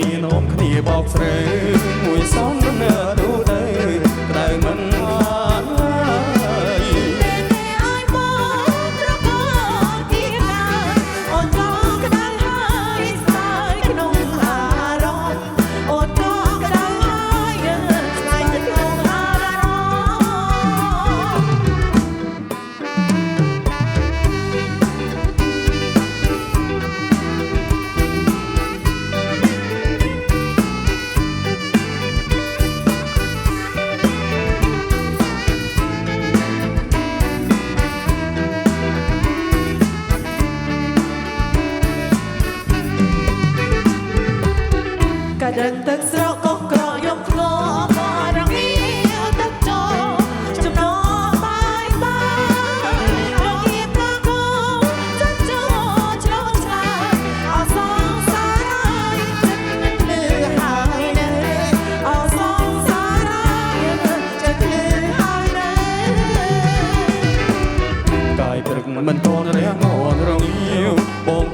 គ្នានោមគ្នាបោកស្រើមួយសងនៅទូទៅក្តៅមិនបានហើយឲ្យបងត្រកទីណាអូនក៏ក្តៅហើយស្ដាយក្នុងអារម្មណ៍អូនក៏ក្តៅហើយស្ដាយក្នុងអារម្មណ៍កាដឹងទឹកស្រកកុសក្រយកធ្ងរក៏រងាទឹកចូលចំណងបាយរងាក៏កុំចិត្តចូលឆ្លងឆ្លាតអសងសារហើយចិត្តលឺហើយនៅអសងសារហើយចិត្តលឺហើយនៅកាយព្រឹកមិនតន់រះងន់រងាវបង